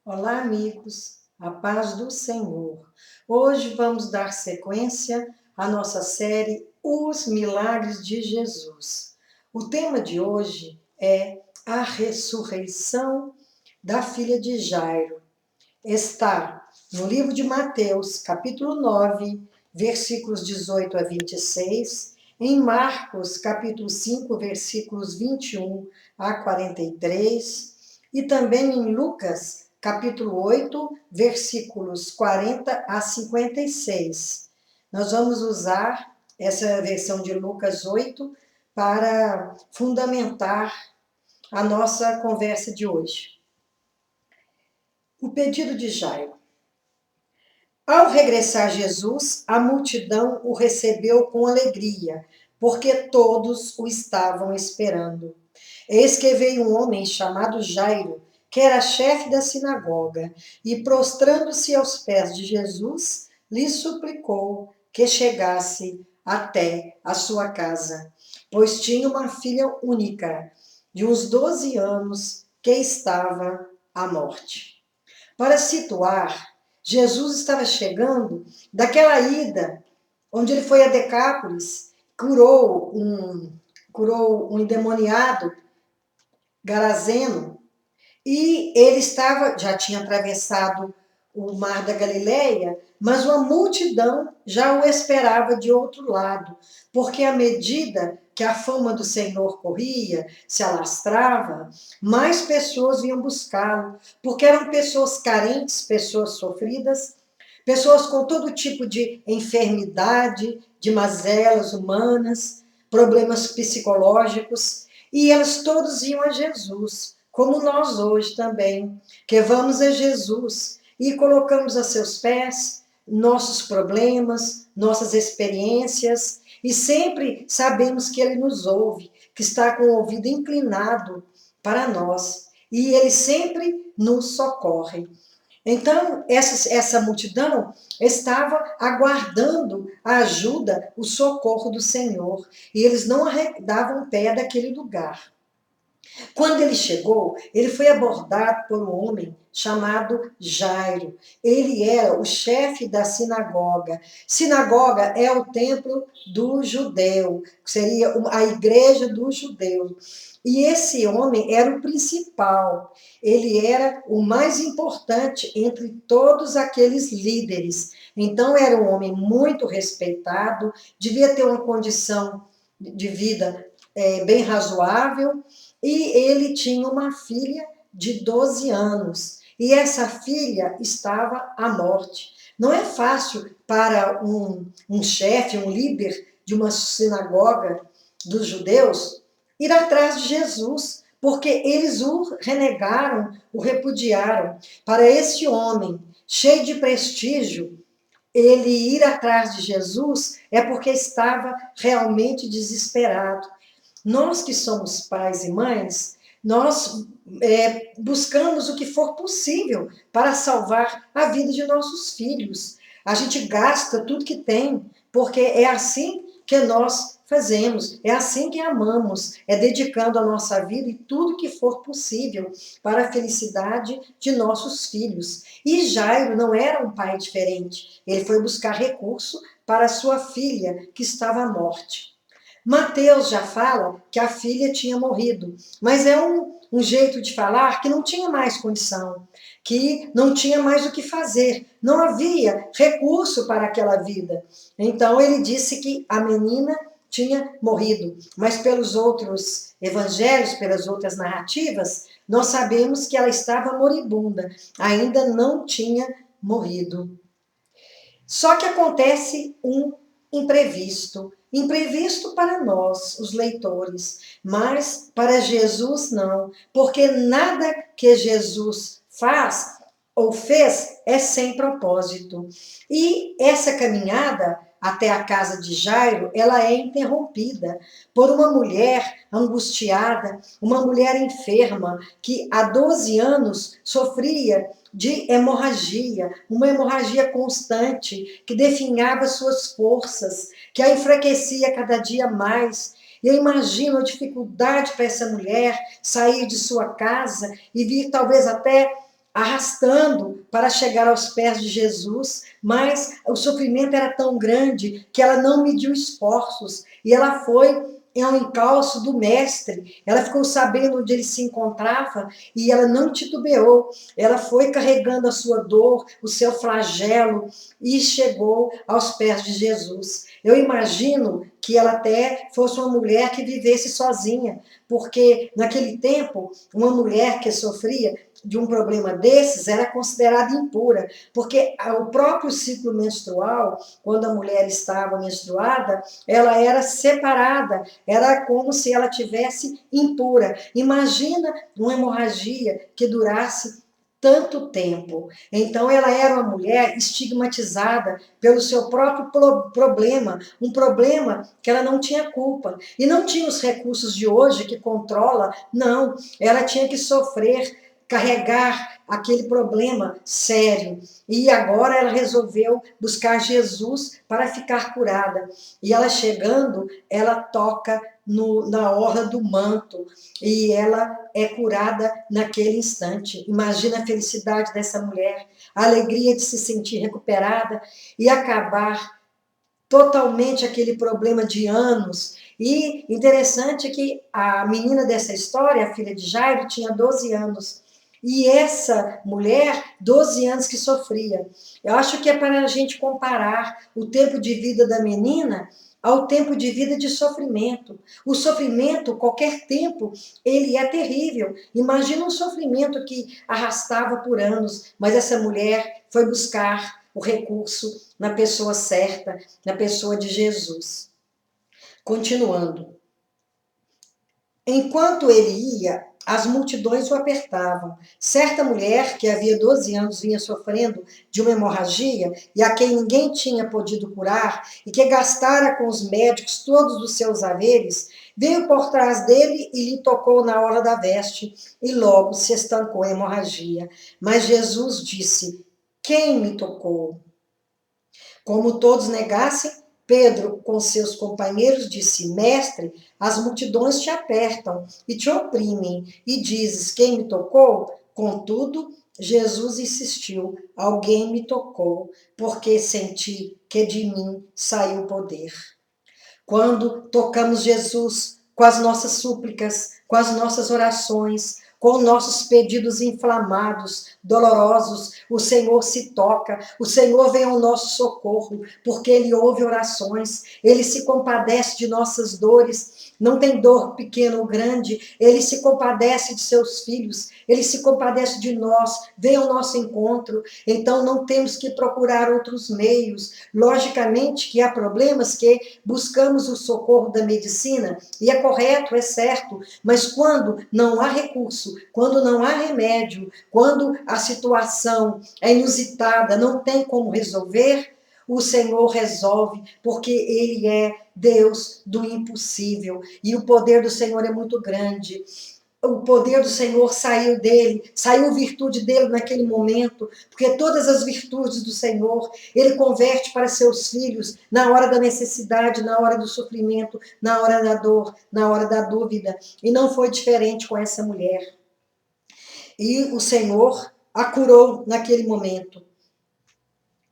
Olá, amigos, a paz do Senhor. Hoje vamos dar sequência à nossa série Os Milagres de Jesus. O tema de hoje é a ressurreição da filha de Jairo. Está no livro de Mateus, capítulo 9, versículos 18 a 26, em Marcos, capítulo 5, versículos 21 a 43, e também em Lucas, capítulo 8, versículos 40 a 56. Nós vamos usar essa versão de Lucas 8 para fundamentar a nossa conversa de hoje. O pedido de Jairo. Ao regressar Jesus, a multidão o recebeu com alegria, porque todos o estavam esperando. Eis que veio um homem chamado Jairo, que era chefe da sinagoga, e prostrando-se aos pés de Jesus, lhe suplicou que chegasse até a sua casa, pois tinha uma filha única, de uns 12 anos, que estava à morte. Para situar, Jesus estava chegando daquela ida onde ele foi a Decápolis, curou um endemoniado garazeno, e ele já tinha atravessado o mar da Galileia, mas uma multidão já o esperava de outro lado, porque à medida que a fama do Senhor corria, se alastrava, mais pessoas vinham buscá-lo, porque eram pessoas carentes, pessoas sofridas, pessoas com todo tipo de enfermidade, de mazelas humanas, problemas psicológicos, e elas todos iam a Jesus, como nós hoje também, que vamos a Jesus e colocamos a seus pés nossos problemas, nossas experiências, e sempre sabemos que Ele nos ouve, que está com o ouvido inclinado para nós, e Ele sempre nos socorre. Então, essa multidão estava aguardando a ajuda, o socorro do Senhor, e eles não arredavam pé daquele lugar. Quando ele chegou, ele foi abordado por um homem chamado Jairo. Ele era o chefe da sinagoga. Sinagoga é o templo do judeu, seria a igreja dos judeus. E esse homem era o principal, ele era o mais importante entre todos aqueles líderes. Então, era um homem muito respeitado, devia ter uma condição de vida bem razoável, e ele tinha uma filha de 12 anos, e essa filha estava à morte. Não é fácil para um chefe, um líder de uma sinagoga dos judeus, ir atrás de Jesus, porque eles o renegaram, o repudiaram. Para esse homem, cheio de prestígio, ele ir atrás de Jesus é porque estava realmente desesperado. Nós que somos pais e mães, nós buscamos o que for possível para salvar a vida de nossos filhos. A gente gasta tudo que tem, porque é assim que nós fazemos, é assim que amamos, é dedicando a nossa vida e tudo que for possível para a felicidade de nossos filhos. E Jairo não era um pai diferente, ele foi buscar recurso para sua filha que estava à morte. Mateus já fala que a filha tinha morrido, mas é um jeito de falar que não tinha mais condição, que não tinha mais o que fazer, não havia recurso para aquela vida. Então ele disse que a menina tinha morrido, mas pelos outros evangelhos, pelas outras narrativas, nós sabemos que ela estava moribunda, ainda não tinha morrido. Só que acontece um imprevisto. Imprevisto para nós, os leitores, mas para Jesus não, porque nada que Jesus faz ou fez é sem propósito. E essa caminhada até a casa de Jairo, ela é interrompida por uma mulher angustiada, uma mulher enferma, que há 12 anos sofria de hemorragia, uma hemorragia constante, que definhava suas forças, que a enfraquecia cada dia mais. Eu imagino a dificuldade para essa mulher sair de sua casa e vir talvez até arrastando para chegar aos pés de Jesus, mas o sofrimento era tão grande que ela não mediu esforços e ela foi ao encalço do mestre. Ela ficou sabendo onde ele se encontrava e ela não titubeou. Ela foi carregando a sua dor, o seu flagelo e chegou aos pés de Jesus. Eu imagino que ela até fosse uma mulher que vivesse sozinha, porque naquele tempo, uma mulher que sofria de um problema desses era considerada impura, porque o próprio ciclo menstrual, quando a mulher estava menstruada, ela era separada, era como se ela tivesse impura. Imagina uma hemorragia que durasse tanto tempo. Então, ela era uma mulher estigmatizada pelo seu próprio problema, um problema que ela não tinha culpa. E não tinha os recursos de hoje que controla, não. Ela tinha que sofrer, carregar aquele problema sério. E agora ela resolveu buscar Jesus para ficar curada. E ela chegando, ela toca na orla do manto e ela é curada naquele instante. Imagina a felicidade dessa mulher, a alegria de se sentir recuperada e acabar totalmente aquele problema de anos. E interessante que a menina dessa história, a filha de Jairo, tinha 12 anos. E essa mulher, 12 anos que sofria. Eu acho que é para a gente comparar o tempo de vida da menina ao tempo de vida de sofrimento. O sofrimento, qualquer tempo, ele é terrível. Imagina um sofrimento que arrastava por anos, mas essa mulher foi buscar o recurso na pessoa certa, na pessoa de Jesus. Continuando. Enquanto ele ia, as multidões o apertavam. Certa mulher, que havia 12 anos vinha sofrendo de uma hemorragia e a quem ninguém tinha podido curar e que gastara com os médicos todos os seus haveres, veio por trás dele e lhe tocou na orla da veste e logo se estancou a hemorragia. Mas Jesus disse: quem me tocou? Como todos negassem, Pedro, com seus companheiros, disse: Mestre, as multidões te apertam e te oprimem, e dizes: quem me tocou? Contudo, Jesus insistiu: alguém me tocou, porque senti que de mim saiu o poder. Quando tocamos Jesus com as nossas súplicas, com as nossas orações, com nossos pedidos inflamados, dolorosos, o Senhor se toca, o Senhor vem ao nosso socorro, porque Ele ouve orações, Ele se compadece de nossas dores, não tem dor pequena ou grande, Ele se compadece de seus filhos, Ele se compadece de nós, vem ao nosso encontro, então não temos que procurar outros meios. Logicamente que há problemas que buscamos o socorro da medicina, e é correto, é certo, mas quando não há recurso, quando não há remédio, quando a situação é inusitada, não tem como resolver, o Senhor resolve, porque Ele é Deus do impossível, e o poder do Senhor é muito grande. O poder do Senhor saiu dele, saiu virtude dele naquele momento, porque todas as virtudes do Senhor, ele converte para seus filhos na hora da necessidade, na hora do sofrimento, na hora da dor, na hora da dúvida. E não foi diferente com essa mulher. E o Senhor a curou naquele momento.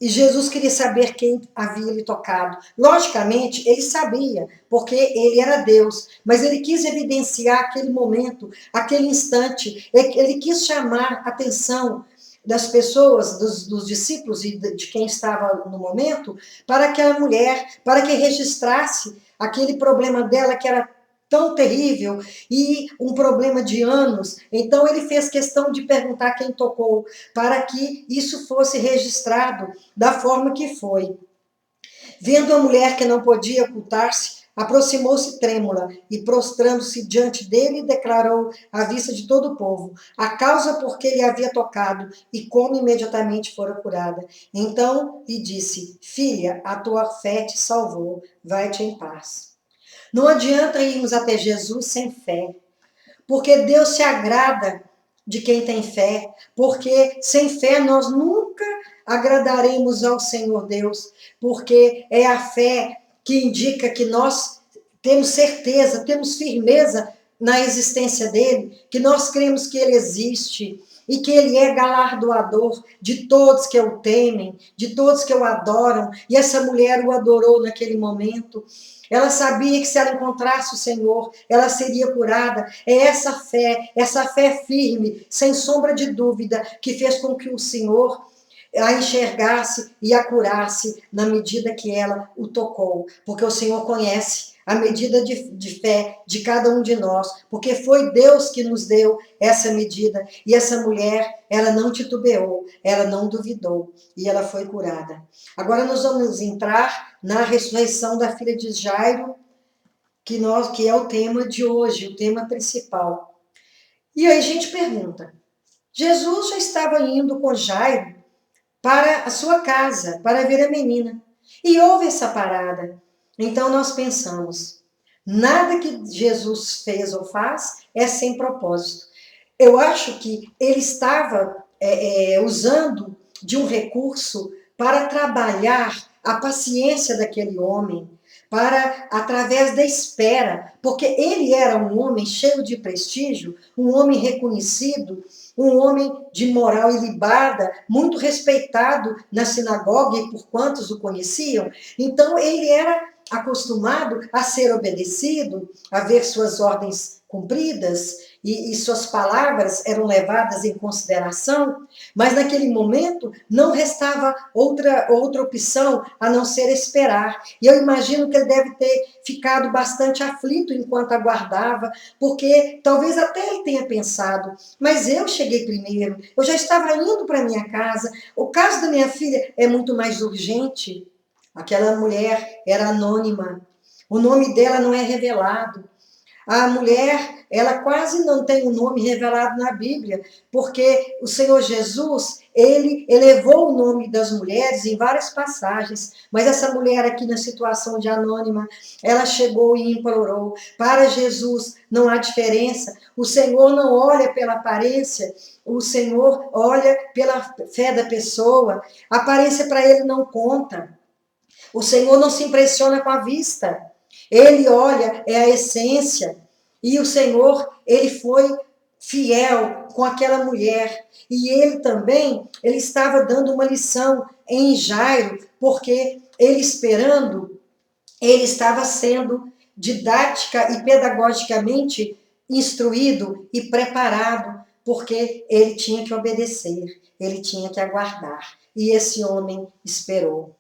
E Jesus queria saber quem havia lhe tocado. Logicamente, ele sabia, porque ele era Deus, mas ele quis evidenciar aquele momento, aquele instante. Ele quis chamar a atenção das pessoas, dos discípulos e de quem estava no momento, para aquela mulher, para que registrasse aquele problema dela que era tão terrível e um problema de anos. Então ele fez questão de perguntar quem tocou, para que isso fosse registrado da forma que foi. Vendo a mulher que não podia ocultar-se, aproximou-se trêmula e, prostrando-se diante dele, declarou à vista de todo o povo a causa por que ele havia tocado e como imediatamente fora curada. Então lhe disse: Filha, a tua fé te salvou, vai-te em paz. Não adianta irmos até Jesus sem fé, porque Deus se agrada de quem tem fé, porque sem fé nós nunca agradaremos ao Senhor Deus, porque é a fé que indica que nós temos certeza, temos firmeza na existência dele, que nós cremos que ele existe, e que ele é galardoador de todos que o temem, de todos que o adoram. E essa mulher o adorou naquele momento. Ela sabia que se ela encontrasse o Senhor, ela seria curada. É essa fé firme, sem sombra de dúvida, que fez com que o Senhor a enxergasse e a curasse na medida que ela o tocou. Porque o Senhor conhece a medida de fé de cada um de nós, porque foi Deus que nos deu essa medida. E essa mulher, ela não titubeou, ela não duvidou, e ela foi curada. Agora nós vamos entrar na ressurreição da filha de Jairo, que é o tema de hoje, o tema principal. E aí a gente pergunta, Jesus já estava indo com Jairo para a sua casa, para ver a menina. E houve essa parada. Então nós pensamos, nada que Jesus fez ou faz é sem propósito. Eu acho que ele estava usando de um recurso para trabalhar a paciência daquele homem, para através da espera, porque ele era um homem cheio de prestígio, um homem reconhecido, um homem de moral ilibada, muito respeitado na sinagoga e por quantos o conheciam. Então ele era acostumado a ser obedecido, a ver suas ordens cumpridas e suas palavras eram levadas em consideração, mas naquele momento não restava outra opção a não ser esperar. E eu imagino que ele deve ter ficado bastante aflito enquanto aguardava, porque talvez até ele tenha pensado, mas eu cheguei primeiro, eu já estava indo para minha casa, o caso da minha filha é muito mais urgente. Aquela mulher era anônima, o nome dela não é revelado. A mulher, ela quase não tem o nome revelado na Bíblia, porque o Senhor Jesus, ele elevou o nome das mulheres em várias passagens, mas essa mulher aqui na situação de anônima, ela chegou e implorou. Para Jesus não há diferença, o Senhor não olha pela aparência, o Senhor olha pela fé da pessoa, a aparência para ele não conta. O Senhor não se impressiona com a vista. Ele olha, é a essência. E o Senhor, ele foi fiel com aquela mulher. E ele também, ele estava dando uma lição em Jairo, porque ele esperando, ele estava sendo didática e pedagogicamente instruído e preparado, porque ele tinha que obedecer, ele tinha que aguardar. E esse homem esperou.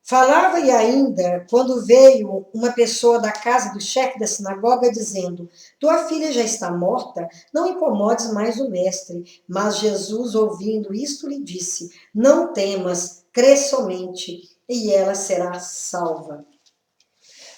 Falava-lhe ainda quando veio uma pessoa da casa do chefe da sinagoga dizendo, tua filha já está morta, não incomodes mais o mestre. Mas Jesus, ouvindo isto, lhe disse, não temas, crê somente, e ela será salva.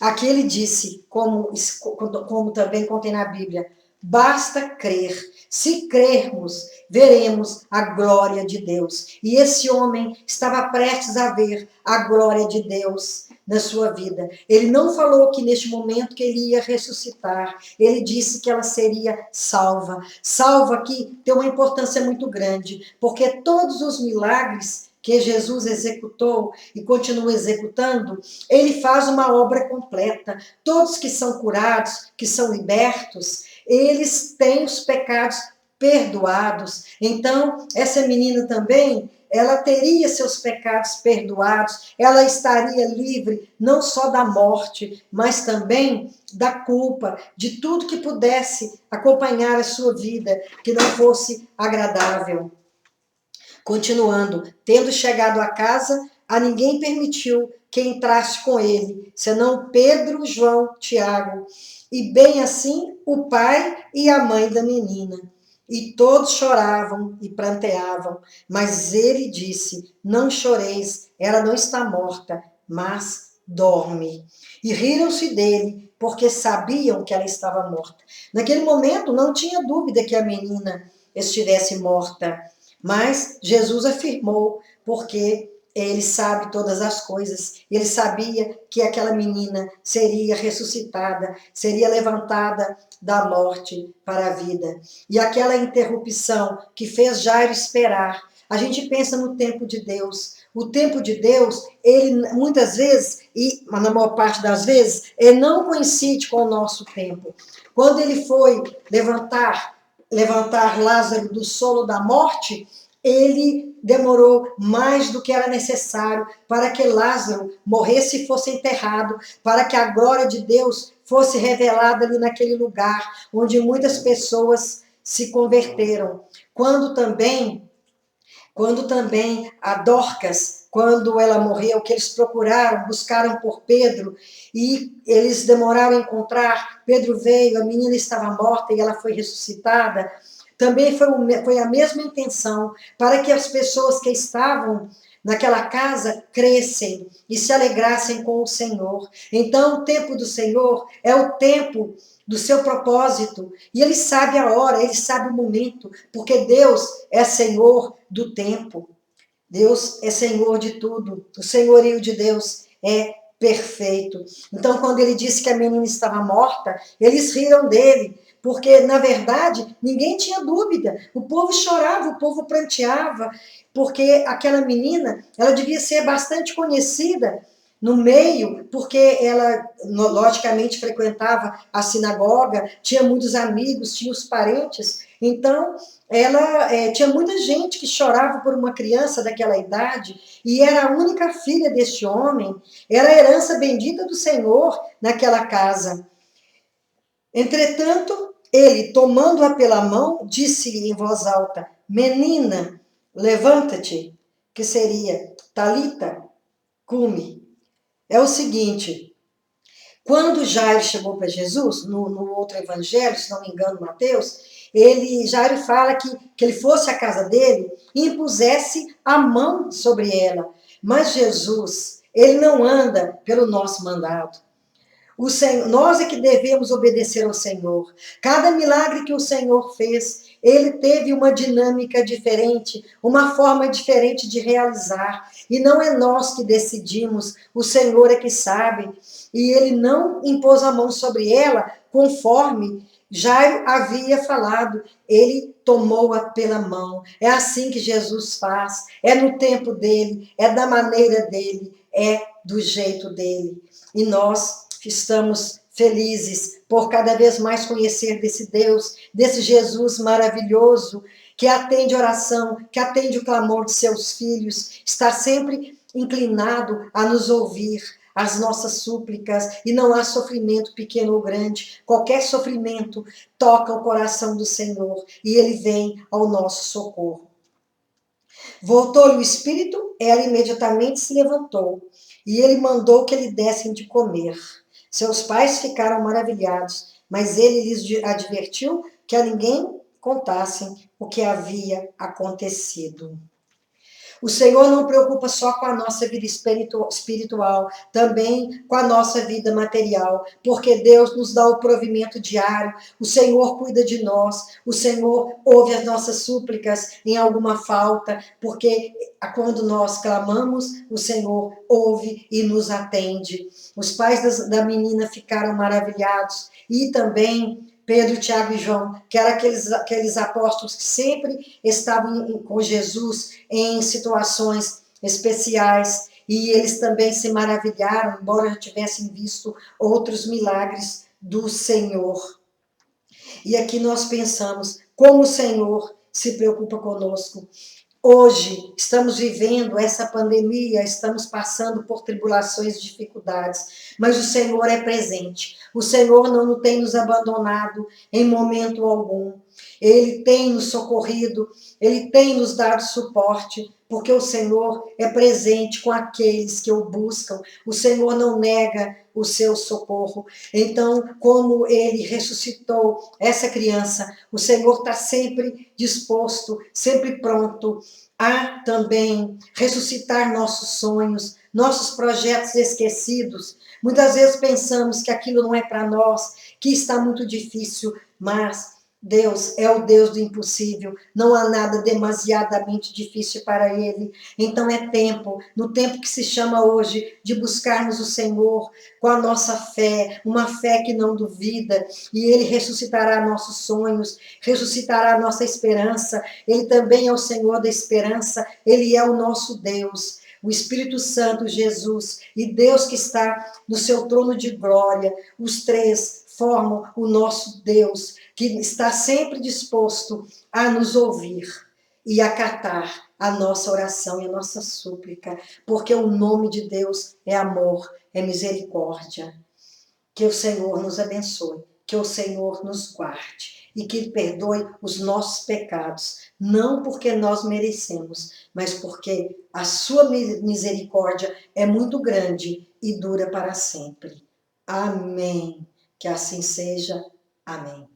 Aqui ele disse, como também contém na Bíblia, basta crer. Se crermos, veremos a glória de Deus. E esse homem estava prestes a ver a glória de Deus na sua vida. Ele não falou que neste momento que ele ia ressuscitar. Ele disse que ela seria salva. Salva aqui tem uma importância muito grande, porque todos os milagres que Jesus executou e continua executando, ele faz uma obra completa. Todos que são curados, que são libertos, eles têm os pecados perdoados. Então, essa menina também, ela teria seus pecados perdoados, ela estaria livre não só da morte, mas também da culpa, de tudo que pudesse acompanhar a sua vida, que não fosse agradável. Continuando, tendo chegado à casa, a ninguém permitiu que entrasse com ele, senão Pedro, João, Tiago, e bem assim o pai e a mãe da menina. E todos choravam e pranteavam, mas ele disse, não choreis, ela não está morta, mas dorme. E riram-se dele, porque sabiam que ela estava morta. Naquele momento não tinha dúvida que a menina estivesse morta, mas Jesus afirmou, porque ele sabe todas as coisas, ele sabia que aquela menina seria ressuscitada, seria levantada da morte para a vida. E aquela interrupção que fez Jairo esperar, a gente pensa no tempo de Deus. O tempo de Deus, ele muitas vezes, e na maior parte das vezes, ele não coincide com o nosso tempo. Quando ele foi levantar levantar Lázaro do sono da morte, ele demorou mais do que era necessário para que Lázaro morresse e fosse enterrado, para que a glória de Deus fosse revelada ali naquele lugar, onde muitas pessoas se converteram. Quando também a Dorcas, quando ela morreu, que eles procuraram, buscaram por Pedro, e eles demoraram a encontrar, Pedro veio, a menina estava morta e ela foi ressuscitada, também foi a mesma intenção, para que as pessoas que estavam naquela casa crescem e se alegrassem com o Senhor. Então, o tempo do Senhor é o tempo do seu propósito, e ele sabe a hora, ele sabe o momento, porque Deus é Senhor do tempo. Deus é Senhor de tudo. O senhorio de Deus é perfeito. Então, quando ele disse que a menina estava morta, eles riram dele, porque, na verdade, ninguém tinha dúvida. O povo chorava, o povo pranteava, porque aquela menina, ela devia ser bastante conhecida no meio, porque ela, logicamente, frequentava a sinagoga, tinha muitos amigos, tinha os parentes, então ela tinha muita gente que chorava por uma criança daquela idade, e era a única filha deste homem, era a herança bendita do Senhor naquela casa. Entretanto, ele, tomando-a pela mão, disse-lhe em voz alta: Menina, levanta-te, que seria Talita, cumi. É o seguinte, quando Jairo chegou para Jesus, no outro evangelho, se não me engano, Mateus, Jairo fala que ele fosse à casa dele e impusesse a mão sobre ela. Mas Jesus, ele não anda pelo nosso mandado. O Senhor, nós é que devemos obedecer ao Senhor. Cada milagre que o Senhor fez, ele teve uma dinâmica diferente, uma forma diferente de realizar. E não é nós que decidimos, o Senhor é que sabe. E ele não impôs a mão sobre ela conforme Jairo havia falado. Ele tomou-a pela mão. É assim que Jesus faz. É no tempo dele, é da maneira dele, é do jeito dele. E nós estamos felizes por cada vez mais conhecer desse Deus, desse Jesus maravilhoso, que atende oração, que atende o clamor de seus filhos, está sempre inclinado a nos ouvir as nossas súplicas, e não há sofrimento pequeno ou grande, qualquer sofrimento toca o coração do Senhor, e ele vem ao nosso socorro. Voltou-lhe o espírito, ela imediatamente se levantou, e ele mandou que lhe dessem de comer. Seus pais ficaram maravilhados, mas ele lhes advertiu que a ninguém contassem o que havia acontecido. O Senhor não preocupa só com a nossa vida espiritual, também com a nossa vida material, porque Deus nos dá o provimento diário, o Senhor cuida de nós, o Senhor ouve as nossas súplicas em alguma falta, porque quando nós clamamos, o Senhor ouve e nos atende. Os pais da menina ficaram maravilhados, e também Pedro, Tiago e João, que eram aqueles apóstolos que sempre estavam com Jesus em situações especiais, e eles também se maravilharam, embora já tivessem visto outros milagres do Senhor. E aqui nós pensamos como o Senhor se preocupa conosco. Hoje estamos vivendo essa pandemia, estamos passando por tribulações e dificuldades, mas o Senhor é presente. O Senhor não tem nos abandonado em momento algum. Ele tem nos socorrido, ele tem nos dado suporte, porque o Senhor é presente com aqueles que o buscam. O Senhor não nega o seu socorro. Então, como ele ressuscitou essa criança, o Senhor está sempre disposto, sempre pronto a também ressuscitar nossos sonhos, nossos projetos esquecidos. Muitas vezes pensamos que aquilo não é para nós, que está muito difícil, mas Deus é o Deus do impossível, não há nada demasiadamente difícil para Ele. Então é tempo, no tempo que se chama hoje, de buscarmos o Senhor com a nossa fé, uma fé que não duvida, e Ele ressuscitará nossos sonhos, ressuscitará a nossa esperança. Ele também é o Senhor da esperança, Ele é o nosso Deus. O Espírito Santo, Jesus, e Deus que está no seu trono de glória, os três forma o nosso Deus, que está sempre disposto a nos ouvir e acatar a nossa oração e a nossa súplica, porque o nome de Deus é amor, é misericórdia. Que o Senhor nos abençoe, que o Senhor nos guarde e que Ele perdoe os nossos pecados, não porque nós merecemos, mas porque a sua misericórdia é muito grande e dura para sempre. Amém. Que assim seja. Amém.